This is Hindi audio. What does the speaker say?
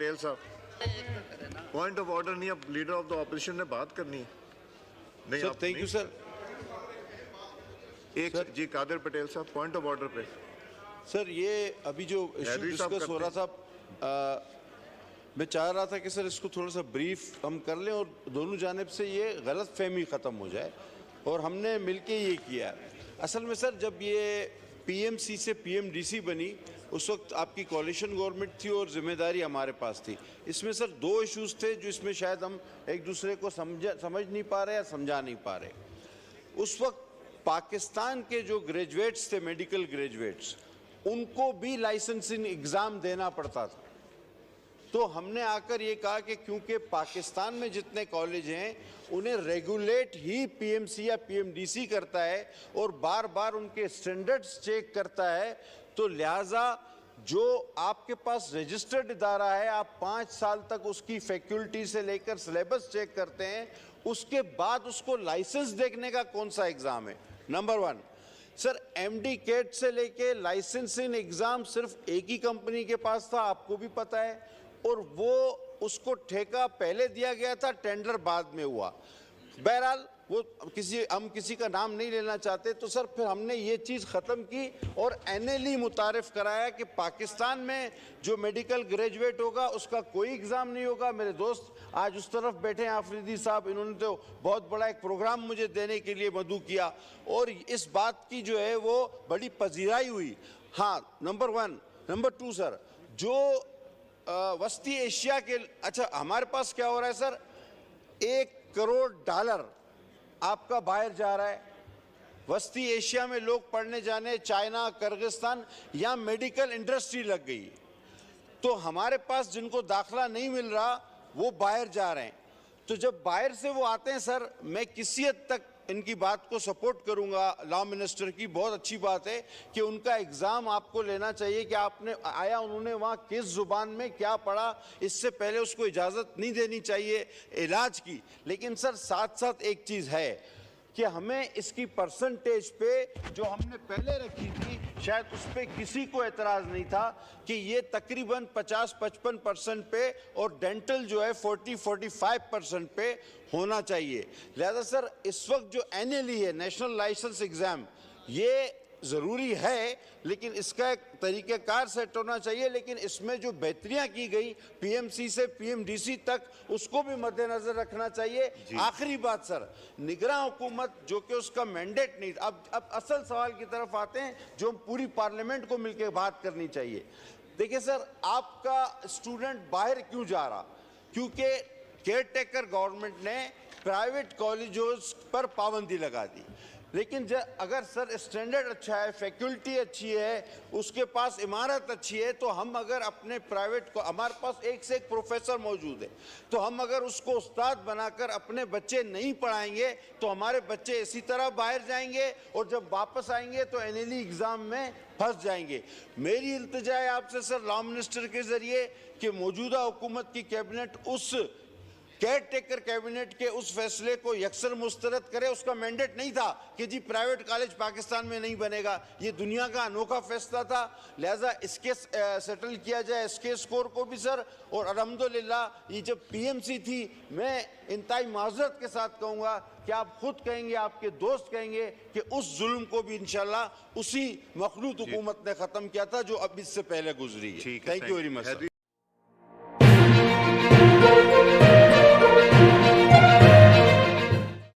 पटेल साहब, पॉइंट ऑफ ऑर्डर नहीं, अब लीडर ऑफ द ऑपोजिशन ने बात करनी है। नहीं सर, थैंक यू सर। एक सर, जी कादिर पटेल साहब, पॉइंट ऑफ ऑर्डर पे। सर ये अभी जो इशू डिस्कस हो रहा था, मैं चाह रहा था कि सर इसको थोड़ा सा ब्रीफ हम कर लें और दोनों जानिब से ये गलत फहमी ख़त्म हो जाए, और हमने मिलके ये किया। असल में सर जब ये पीएमसी से पीएमडीसी बनी उस वक्त आपकी कोalition गवर्नमेंट थी और जिम्मेदारी हमारे पास थी। इसमें सर दो इश्यूज थे जो इसमें शायद हम एक दूसरे को समझ नहीं पा रहे या समझा नहीं पा रहे। उस वक्त पाकिस्तान के जो ग्रेजुएट्स थे, मेडिकल ग्रेजुएट्स, उनको भी लाइसेंसिंग एग्ज़ाम देना पड़ता था। तो हमने आकर ये कहा कि क्योंकि पाकिस्तान में जितने कॉलेज हैं उन्हें रेगुलेट ही पीएमसी या पीएमडीसी करता है और बार बार उनके स्टैंडर्ड्स चेक करता है, तो लिहाजा जो आपके पास रजिस्टर्ड इदारा है, आप 5 साल तक उसकी फैकल्टी से लेकर सिलेबस चेक करते हैं, उसके बाद उसको लाइसेंस देखने का कौन सा एग्ज़ाम है। नंबर 1 सर, एमडी कैट से लेके लाइसेंसिंग एग्ज़ाम सिर्फ एक ही कंपनी के पास था, आपको भी पता है, और वो उसको ठेका पहले दिया गया था, टेंडर बाद में हुआ। बहरहाल वो हम किसी का नाम नहीं लेना चाहते। तो सर फिर हमने ये चीज़ ख़त्म की और एनएलई मुतारिफ कराया कि पाकिस्तान में जो मेडिकल ग्रेजुएट होगा उसका कोई एग्ज़ाम नहीं होगा। मेरे दोस्त आज उस तरफ बैठे हैं, आफरीदी साहब, इन्होंने तो बहुत बड़ा एक प्रोग्राम मुझे देने के लिए मदऊ किया और इस बात की जो है वो बड़ी पजीराई हुई। हाँ, नंबर 1। नंबर 2 सर, जो वस्ती एशिया के, अच्छा हमारे पास क्या हो रहा है सर, $1 करोड़ आपका बाहर जा रहा है। वस्ती एशिया में लोग पढ़ने जाने, चाइना, किर्गिस्तान, यहाँ मेडिकल इंडस्ट्री लग गई, तो हमारे पास जिनको दाखला नहीं मिल रहा वो बाहर जा रहे हैं। तो जब बाहर से वो आते हैं सर, मैं किसी हद तक इनकी बात को सपोर्ट करूंगा, लॉ मिनिस्टर की बहुत अच्छी बात है कि उनका एग्ज़ाम आपको लेना चाहिए कि आपने आया, उन्होंने वहाँ किस ज़ुबान में क्या पढ़ा, इससे पहले उसको इजाज़त नहीं देनी चाहिए इलाज की। लेकिन सर साथ साथ एक चीज़ है कि हमें इसकी परसेंटेज पे जो हमने पहले रखी थी, शायद उस पर किसी को एतराज़ नहीं था कि ये तकरीबन 50-55% पे और डेंटल जो है 40-45% पे होना चाहिए। लिहाजा सर इस वक्त जो एनएलई है, नेशनल लाइसेंस एग्ज़ाम, ये ज़रूरी है, लेकिन इसका एक तरीक़ेकार सेट होना चाहिए। लेकिन इसमें जो बेहतरियाँ की गई पीएमसी से पीएमडीसी तक, उसको भी मद्देनज़र रखना चाहिए। आखिरी बात सर, निगरान हुकूमत जो कि उसका मैंडेट नहीं, अब असल सवाल की तरफ आते हैं जो हम पूरी पार्लियामेंट को मिलकर बात करनी चाहिए। देखिए सर, आपका स्टूडेंट बाहर क्यों जा रहा? क्योंकि केयर टेकर गवर्नमेंट ने प्राइवेट कॉलेजों पर पाबंदी लगा दी। लेकिन अगर सर स्टैंडर्ड अच्छा है, फैकल्टी अच्छी है, उसके पास इमारत अच्छी है, तो हम अगर अपने प्राइवेट को, हमारे पास एक से एक प्रोफेसर मौजूद है, तो हम अगर उसको उस्ताद बनाकर अपने बच्चे नहीं पढ़ाएंगे तो हमारे बच्चे इसी तरह बाहर जाएंगे और जब वापस आएंगे तो एनएलई एग्ज़ाम में फंस जाएंगे। मेरी इल्तिजा है आपसे सर, लॉ मिनिस्टर के ज़रिए, कि मौजूदा हुकूमत की कैबिनेट उस केयर टेकर कैबिनेट के उस फैसले को यकसर मुस्तरद करे। उसका मैंडेट नहीं था कि जी प्राइवेट कॉलेज पाकिस्तान में नहीं बनेगा, ये दुनिया का अनोखा फैसला था। लिहाजा इसके सेटल किया जाए, इसके स्कोर को भी सर। और अल्हम्दुलिल्लाह ये जब पीएमसी थी, मैं इंतहाई माजरत के साथ कहूँगा कि आप खुद कहेंगे, आपके दोस्त कहेंगे कि उस जुल्म को भी इंशाल्लाह उसी मखलूत हुकूमत ने ख़त्म किया था जो अब इससे पहले गुजरी है। Thank you very much.